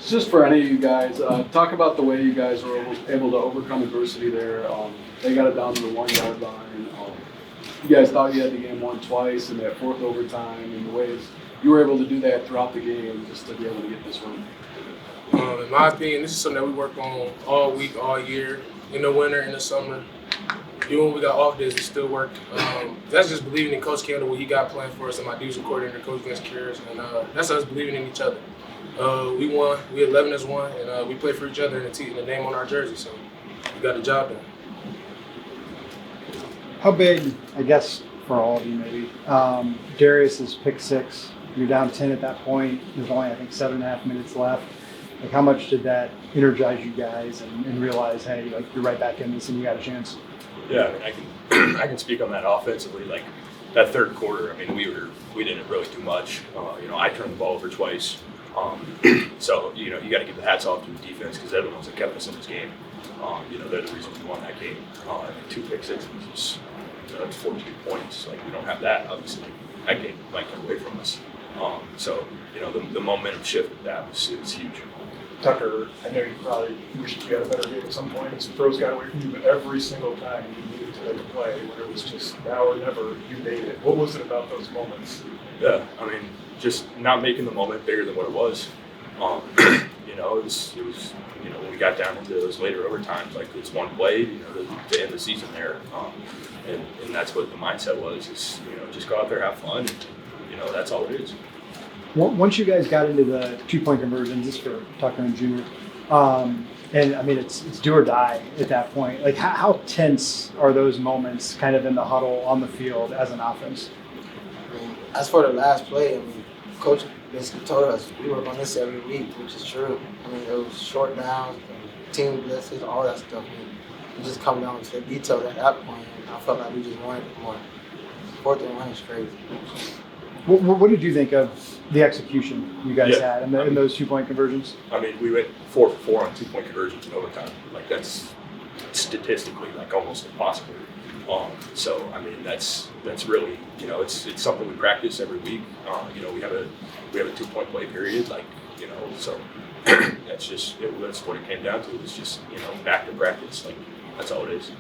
Just for any of you guys, talk about the way you guys were able to overcome adversity there. They got it down to the 1 yard line. You guys thought you had the game won twice in that fourth overtime, and the ways you were able to do that throughout the game just to be able to get this win. In my opinion, this is something that we work on all week, all year, in the winter, in the summer. Even when we got off days, we still work. That's just believing in Coach Kendall, what he got planned for us, and my defensive coordinator, Coach Vince Cures, and that's us believing in each other. We won. We 11-1, and we play for each other in the name on our jersey, so we got the job done. How big, I guess, for all of you maybe, Darius's pick six, you're down 10 at that point, there's only, I think, 7.5 minutes left. Like, how much did that energize you guys and realize, hey, like, you're right back in this and you got a chance? Yeah, I mean, I can speak on that offensively. Like, that third quarter, I mean, we didn't really do much. I turned the ball over twice. So, you got to give the hats off to the defense because they're the ones that kept us in this game. They're the reason we won that game. 2 pick sixes, that's 14 points. Like, we don't have that, obviously. That game might get away from us. So, the momentum shift of that was huge. Tucker, I know you probably wish you had a better game at some point. Some throws got away from you, but every single time you needed to make a play, when it was just now or never, you made it. What was it about those moments? Yeah, I mean, just not making the moment bigger than what it was. It was when we got down into those later overtimes, like it's one play, to end the season there. And that's what the mindset was, is, just go out there, have fun, and, that's all it is. Once you guys got into the 2-point conversions, this for Tucker and Junior, and I mean, it's do or die at that point. Like, how tense are those moments kind of in the huddle on the field as an offense? As for the last play, I mean, Coach basically told us we work on this every week, which is true. I mean, it was short downs, team blitzes, all that stuff. I mean, we just come down to the details at that point, and I felt like we just wanted more. 4th and 1 is crazy. What did you think of the execution you guys had in those 2-point conversions? I mean, we went 4 for 4 on 2-point conversions in overtime. Like, that's statistically like almost impossible. So I mean, that's really, it's something we practice every week. We have a 2-point play period, like, so that's what it came down to. It's just, back to practice. Like, that's all it is.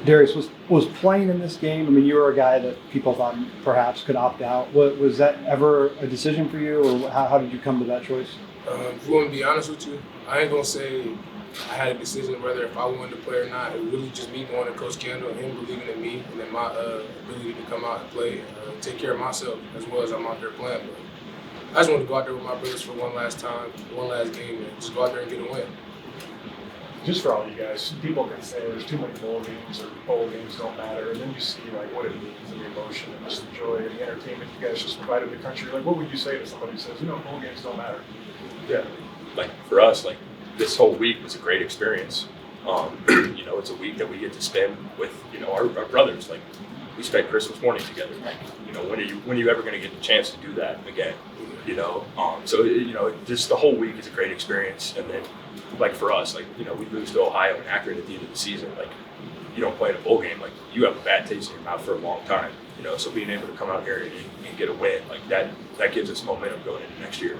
Darius, was playing in this game, I mean, you were a guy that people thought perhaps could opt out. Was that ever a decision for you, or how did you come to that choice? If you want to be honest with you, I ain't going to say I had a decision whether if I wanted to play or not. It was really just me going to Coach Kendall and him believing in me and in my ability to come out and play and take care of myself as well as I'm out there playing. But I just want to go out there with my brothers for one last time, one last game, and just go out there and get a win. Just for all you guys, people can say there's too many bowl games or bowl games don't matter, and then you see like what it means and the emotion and just the joy and the entertainment you guys just provided the country. Like, what would you say to somebody who says, bowl games don't matter? Yeah, like for us, like this whole week was a great experience. It's a week that we get to spend with our brothers. Like, we spent Christmas morning together. Like, when are you ever going to get the chance to do that again? So just the whole week is a great experience, and then. Like for us, like, we lose to Ohio and Akron at the end of the season. Like, you don't play in a bowl game, like, you have a bad taste in your mouth for a long time. So being able to come out here and get a win, like that gives us momentum going into next year.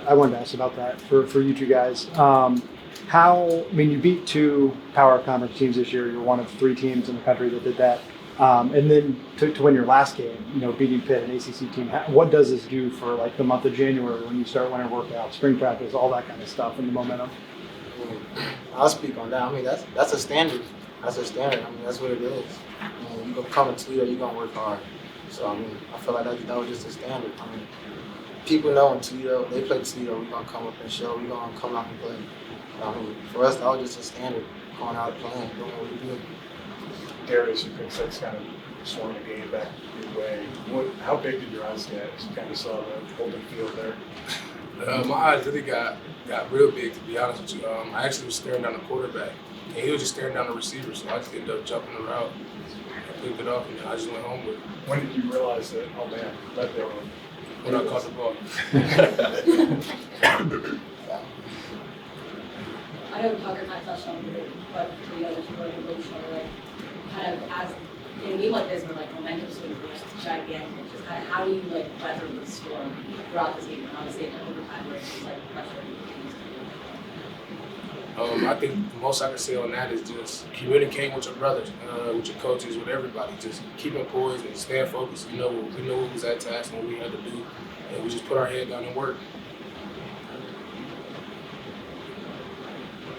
I wanted to ask about that for you two guys. You beat 2 power conference teams this year. You're one of 3 teams in the country that did that. And then to win your last game, beating Pitt, an ACC team, what does this do for like the month of January when you start winter workouts, spring practice, all that kind of stuff, and the momentum? I'll speak on that. I mean, that's a standard. That's a standard. I mean, that's what it is. You gonna come to Toledo, you're gonna work hard. So I mean, I feel like that was just a standard. I mean, people know in Toledo, they play Toledo, we're gonna come up and show, we're gonna come out and play. I mean, for us, that was just a standard, going out playing, doing what we do. Darius, you pick six kind of swung the game back your way. How big did your eyes get as you kind of saw the open field there? My eyes really got real big, to be honest with you. I actually was staring down the quarterback, and he was just staring down the receiver, so I just ended up jumping the route. I picked it up, and I just went home with it. When did you realize that, oh man, let go? When I caught the ball. I know Tucker kind of touched on it, but to the other two, like emotional, like kind of as in a game like this where like momentum swings are gigantic, just kind of how do you like weather the storm throughout this game, and obviously in overtime where it's just like pressure. I think the most I can say on that is just communicating with your brothers, with your coaches, with everybody. Just keeping poised and staying focused. We know what was at task and what we had to do, and we just put our head down and work.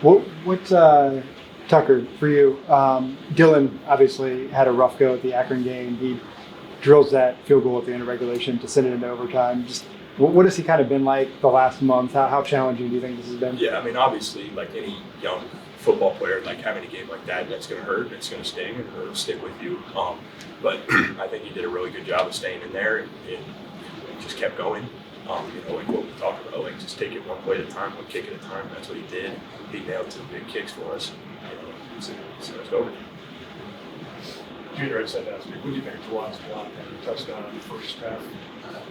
What Tucker, for you, Dylan obviously had a rough go at the Akron game. He drills that field goal at the end of regulation to send it into overtime. Just what has he kind of been like the last month? How challenging do you think this has been? Yeah, I mean, obviously, like any young football player, like having a game like that, that's going to hurt and it's going to sting and it'll stick with you. But I think he did a really good job of staying in there and just kept going. Like what we talked about, like just take it one play at a time, one kick at a time. That's what he did. He nailed 2 big kicks for us. So it's over. Junior had said last week, what do you think of Juwan's block and touchdown in the first half?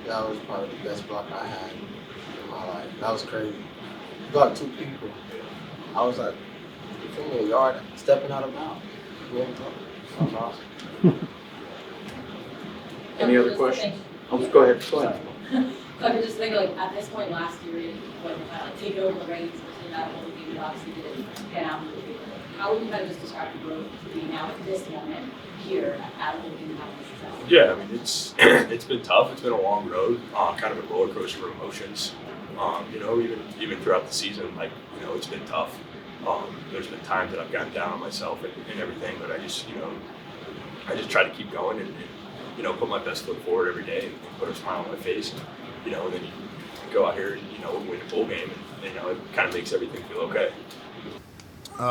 That was probably the best block I had in my life. That was crazy. He got 2 people. I was like, you feel me, a yard stepping out of bounds. That was awesome. Any other questions? Go ahead. So I could just think like at this point last year, when you kind of like take over the reins, especially that whole game, you obviously didn't pan out really big. How would you kind of just describe the growth to be now at this moment here at a whole game having success? Yeah, I mean it's been tough. It's been a long road, kind of a roller coaster of emotions. Even throughout the season, like it's been tough. There's been times that I've gotten down on myself and everything, but I just try to keep going and put my best foot forward every day and put a smile on my face. And then you go out here and win a bowl game, and it kind of makes everything feel okay.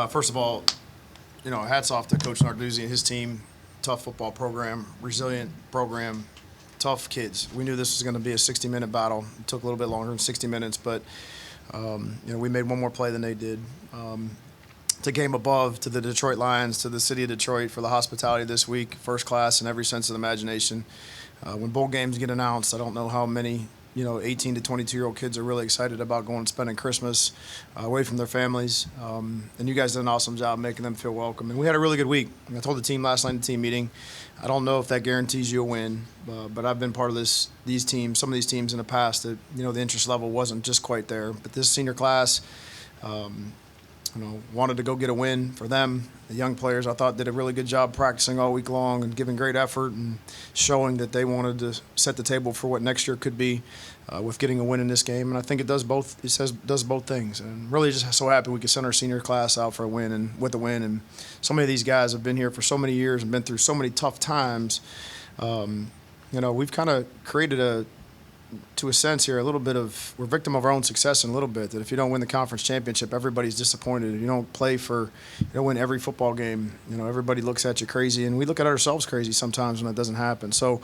First of all, hats off to Coach Narduzzi and his team. Tough football program, resilient program, tough kids. We knew this was going to be a 60-minute battle. It took a little bit longer than 60 minutes, but we made one more play than they did. To game above, to the Detroit Lions, to the city of Detroit for the hospitality this week, first class in every sense of the imagination. When bowl games get announced, I don't know how many 18 to 22-year-old kids are really excited about going and spending Christmas away from their families. And you guys did an awesome job making them feel welcome. And we had a really good week. I told the team last night in the team meeting, I don't know if that guarantees you a win, but I've been part of these teams, some of these teams in the past that, the interest level wasn't just quite there. But this senior class, wanted to go get a win for them. The young players, I thought, did a really good job practicing all week long and giving great effort and showing that they wanted to set the table for what next year could be with getting a win in this game. And I think it does both. Does both things. And really just so happy we could send our senior class out for a win and with a win. And so many of these guys have been here for so many years and been through so many tough times. We've kind of created to a sense here, we're victim of our own success in a little bit, that if you don't win the conference championship, everybody's disappointed. If you don't win every football game, everybody looks at you crazy, and we look at ourselves crazy sometimes when that doesn't happen. So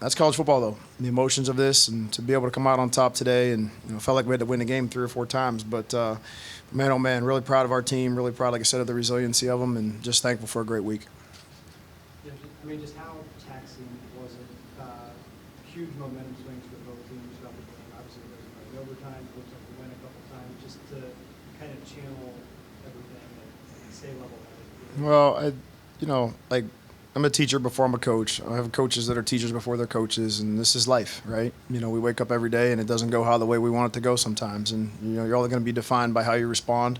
that's college football, though, the emotions of this, and to be able to come out on top today, and felt like we had to win the game 3 or 4 times, but man, oh man, really proud of our team, really proud, like I said, of the resiliency of them, and just thankful for a great week. Yeah, just how taxing was it? Huge momentum swings for both teams throughout the game. Obviously, there was no overtime. It looks like we win a couple times just to kind of channel everything and stay level-headed. Well, I'm a teacher before I'm a coach. I have coaches that are teachers before they're coaches, and this is life, right? We wake up every day, and it doesn't go the way we want it to go sometimes, and you're all going to be defined by how you respond.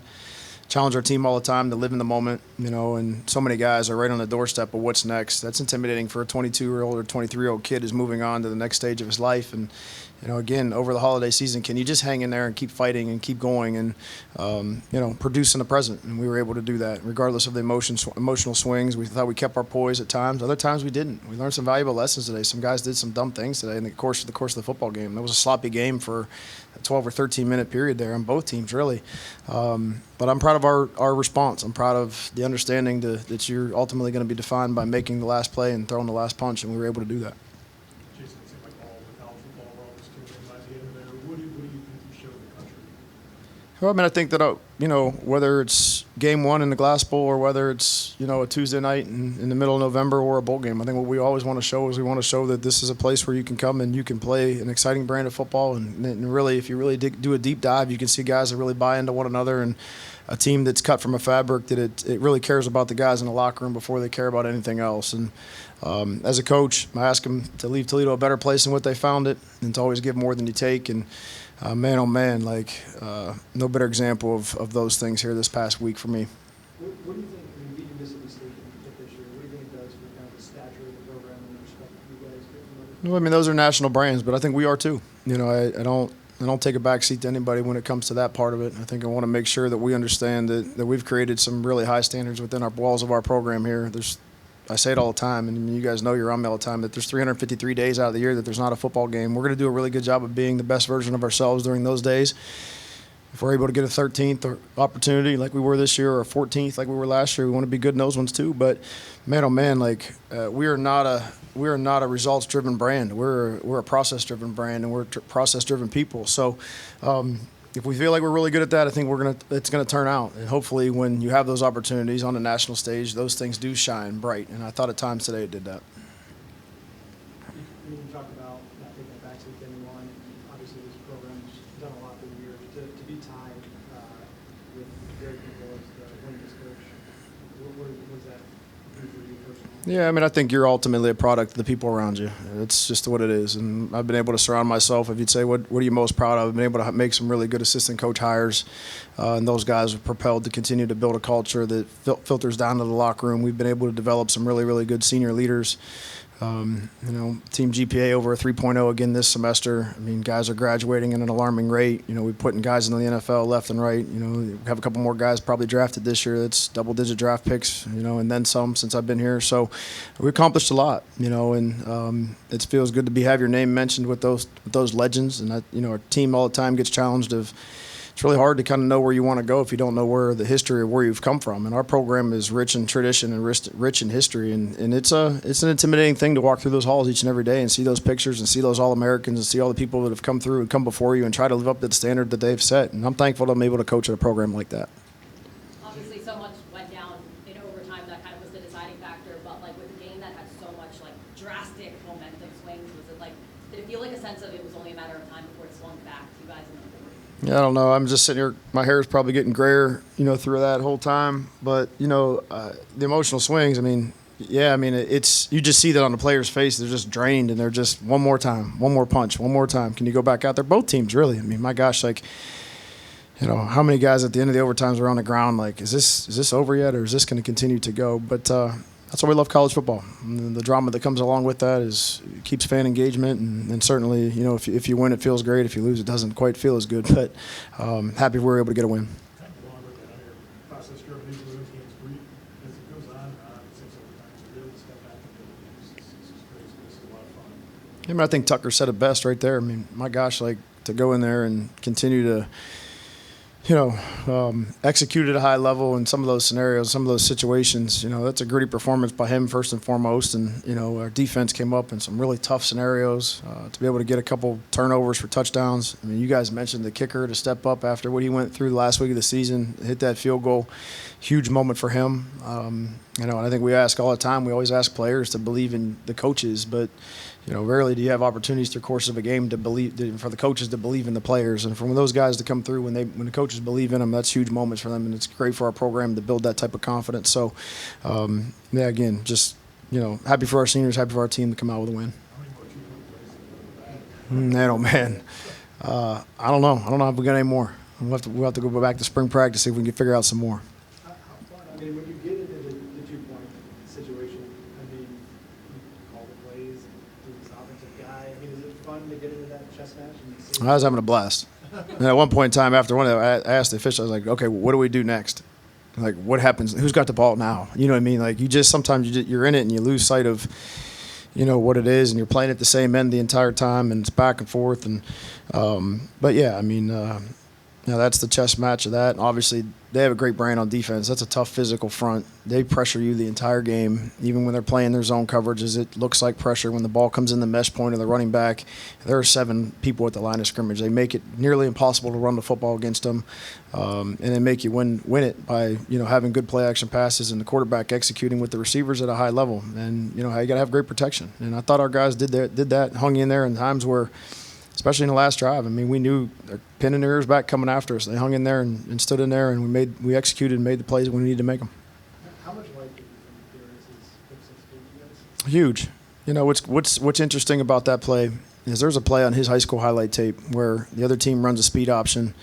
Challenge our team all the time to live in the moment, and so many guys are right on the doorstep of what's next. That's intimidating for a 22-year-old or 23-year-old kid who's moving on to the next stage of his life. And, again, over the holiday season, can you just hang in there and keep fighting and keep going and, produce in the present? And we were able to do that regardless of the emotional swings. We thought we kept our poise at times. Other times we didn't. We learned some valuable lessons today. Some guys did some dumb things today in the course of the football game. That was a sloppy game for a 12 or 13-minute period there on both teams, really. But I'm proud of our response. I'm proud of the understanding that you're ultimately going to be defined by making the last play and throwing the last punch, and we were able to do that. Jason, it seemed like all the college football world was tuned in by the end of there. What do you think you showed the country? Well, I think that, whether it's game one in the Glass Bowl or whether it's, a Tuesday night in the middle of November or a bowl game. I think what we always want to show is we want to show that this is a place where you can come and you can play an exciting brand of football. And really, if you really do a deep dive, you can see guys that really buy into one another and a team that's cut from a fabric that it really cares about the guys in the locker room before they care about anything else. And as a coach, I ask them to leave Toledo a better place than what they found it and to always give more than you take. And man, oh man, no better example of those things here this past week for me. What do you think, when you beat Mississippi State this year, what do you think it does for kind of the stature of the program and the respect that you guys get from others? Well, I mean, those are national brands, but I think we are too. I don't take a backseat to anybody when it comes to that part of it. I think I want to make sure that we understand that we've created some really high standards within our walls of our program here. I say it all the time, and you guys know you're on me all the time, that there's 353 days out of the year that there's not a football game. We're going to do a really good job of being the best version of ourselves during those days. If we're able to get a 13th opportunity like we were this year or a 14th like we were last year, we want to be good in those ones too. But man, oh man, we are not a results-driven brand. We're a process-driven brand, and we're process-driven people. So if we feel like we're really good at that, I think it's gonna turn out. And hopefully, when you have those opportunities on the national stage, those things do shine bright. And I thought at times today it did that. You talked about not taking a backseat to anyone. Obviously, this program's done a lot through the years. To be tied with Gary Kimball as the winningest coach, what does that do for you personally? Yeah, I mean, I think you're ultimately a product of the people around you. It's just what it is. And I've been able to surround myself. If you'd say, what are you most proud of? I've been able to make some really good assistant coach hires. And those guys are propelled to continue to build a culture that filters down to the locker room. We've been able to develop some really, really good senior leaders. Team GPA over a 3.0 again this semester. I mean, guys are graduating at an alarming rate. We're putting guys in the NFL left and right. We have a couple more guys probably drafted this year. That's double-digit draft picks, and then some since I've been here. So we accomplished a lot, and it feels good to have your name mentioned with those legends. And our team all the time gets challenged of. It's really hard to kind of know where you want to go if you don't know where the history of where you've come from. And our program is rich in tradition and rich in history. And it's an intimidating thing to walk through those halls each and every day and see those pictures and see those All-Americans and see all the people that have come through and come before you and try to live up to the standard that they've set. And I'm thankful that I'm able to coach at a program like that. Obviously, so much went down in overtime that kind of was the deciding factor. But with a game that had so much drastic momentum swings, did it feel like a sense of it was only a matter of time before it swung back to you guys in the fourth? Yeah, I don't know. I'm just sitting here. My hair is probably getting grayer, through that whole time. But the emotional swings. It's you just see that on the players' face. They're just drained, and they're just one more time, one more punch, one more time. Can you go back out there? Both teams, really. My gosh, how many guys at the end of the overtimes were on the ground? Is this over yet, or is this going to continue to go? But that's why we love college football. And the drama that comes along with that keeps fan engagement, and certainly, if you win, it feels great. If you lose, it doesn't quite feel as good. But happy we were able to get a win. Process-driven, these little teams, as it goes on, it seems like we're trying to really step back and this is crazy. This is a lot of fun. I think Tucker said it best right there. My gosh, to go in there and continue to execute at a high level in some of those scenarios, some of those situations. That's a gritty performance by him first and foremost. And, our defense came up in some really tough scenarios to be able to get a couple turnovers for touchdowns. You guys mentioned the kicker to step up after what he went through the last week of the season, hit that field goal. Huge moment for him. And I think we ask all the time, we always ask players to believe in the coaches, but rarely do you have opportunities through the course of a game for the coaches to believe in the players, and for those guys to come through when the coaches believe in them, that's huge moments for them, and it's great for our program to build that type of confidence. So, again, just happy for our seniors, happy for our team to come out with a win. Man, oh man, I don't know. I don't know if we got any more. We'll have to go back to spring practice see if we can figure out some more. When you get into the 2-point situation, you call the plays, do this offensive guy. Is it fun to get into that chess match? I was having a blast. And at one point in time, after one of them, I asked the official, I was like, okay, what do we do next? What happens? Who's got the ball now? You know what I mean? You just sometimes you're in it and you lose sight of, what it is, and you're playing at the same end the entire time, and it's back and forth. And but yeah, That's the chess match of that. Obviously, they have a great brand on defense. That's a tough physical front. They pressure you the entire game, even when they're playing their zone coverages. It looks like pressure when the ball comes in the mesh point of the running back. There are 7 people at the line of scrimmage. They make it nearly impossible to run the football against them, and they make you win it by having good play action passes and the quarterback executing with the receivers at a high level. And you got to have great protection. And I thought our guys did that, hung in there in times where, especially in the last drive. I mean, we knew they're pinning their ears back coming after us. They hung in there and stood in there, and we executed and made the plays we needed to make them. How much light do you think there is his Huge. What's interesting about that play is there's a play on his high school highlight tape where the other team runs a speed option,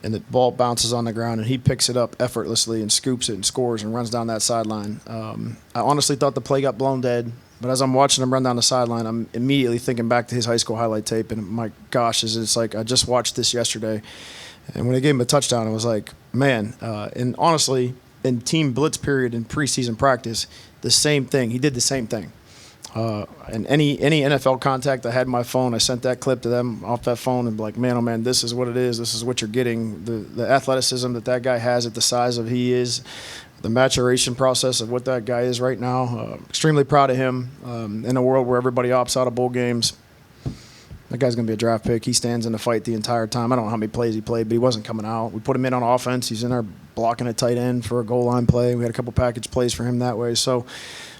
and the ball bounces on the ground, and he picks it up effortlessly and scoops it and scores and runs down that sideline. I honestly thought the play got blown dead. But as I'm watching him run down the sideline, I'm immediately thinking back to his high school highlight tape, and my gosh, it's like I just watched this yesterday. And when they gave him a touchdown, I was like, man. And honestly, in team blitz period in preseason practice, the same thing. He did the same thing. And any NFL contact I had on my phone, I sent that clip to them off that phone and be like, man, oh man, this is what it is. This is what you're getting. The athleticism that guy has at the size of he is. The maturation process of what that guy is right now. Extremely proud of him. In a world where everybody opts out of bowl games, that guy's going to be a draft pick. He stands in the fight the entire time. I don't know how many plays he played, but he wasn't coming out. We put him in on offense. He's in there blocking a tight end for a goal line play. We had a couple package plays for him that way. So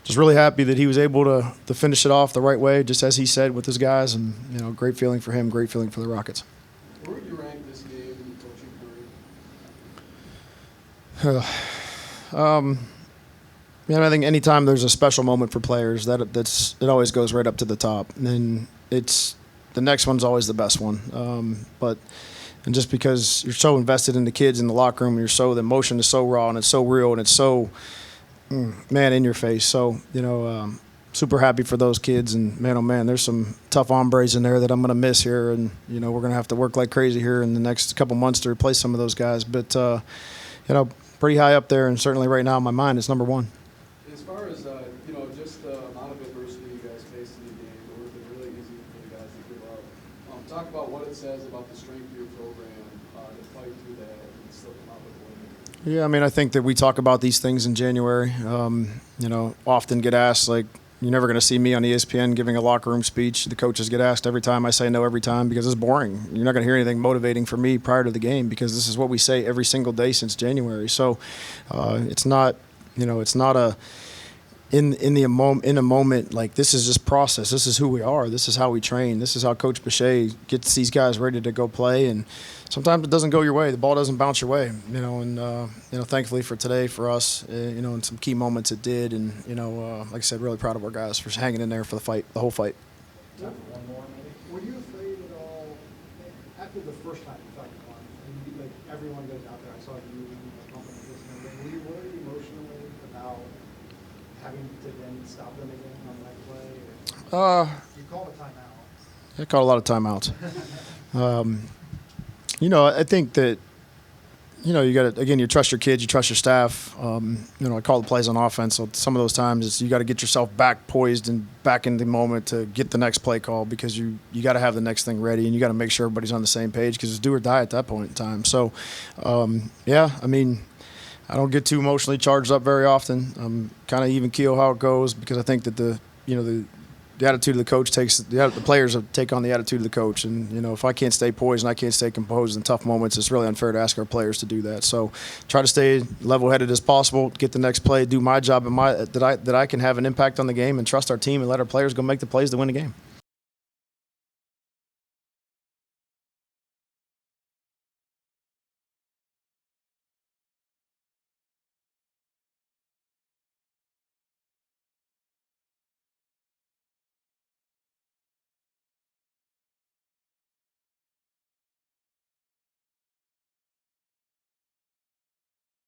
just really happy that he was able to finish it off the right way, just as he said, with his guys. And, great feeling for him, great feeling for the Rockets. Where would you rank this game in your coaching career? I think anytime there's a special moment for players, it always goes right up to the top. And then the next one's always the best one. And just because you're so invested in the kids in the locker room, the emotion is so raw and it's so real and it's so, in your face. So, super happy for those kids. And man, oh man, there's some tough hombres in there that I'm going to miss here. And, we're going to have to work like crazy here in the next couple months to replace some of those guys. But, pretty high up there, and certainly right now in my mind it's number one. As far as just the amount of adversity you guys faced in the game, it would have been really easy for the guys to give up. Talk about what it says about the strength of your program to fight through that and still come out with a win. Yeah, I think that we talk about these things in January. Often get asked, like, you're never going to see me on ESPN giving a locker room speech. The coaches get asked every time. I say no every time because it's boring. You're not going to hear anything motivating from me prior to the game because this is what we say every single day since January. So it's not in a moment, like, this is just process. This is who we are. This is how we train. This is how Coach Boucher gets these guys ready to go play. And sometimes it doesn't go your way. The ball doesn't bounce your way, and thankfully for today, for us, in some key moments it did. And, like I said, really proud of our guys for hanging in there for the whole fight. Time for one more, maybe. Were you afraid at all after the first time you thought you won? And like everyone goes out there. I saw you pumping this and everything. Were you worried emotionally about having to then stop them again on that play? Or you called a timeout. I called a lot of timeouts. I think that, you got to, again, you trust your kids, you trust your staff. I call the plays on offense. So some of those times you got to get yourself back poised and back in the moment to get the next play call because you got to have the next thing ready and you got to make sure everybody's on the same page because it's do or die at that point in time. So, I don't get too emotionally charged up very often. I'm kind of even keel how it goes because I think that the attitude of the coach the players take on the attitude of the coach. And, if I can't stay poised and I can't stay composed in tough moments, it's really unfair to ask our players to do that. So try to stay level-headed as possible, get the next play, do my job that I can have an impact on the game and trust our team and let our players go make the plays to win the game.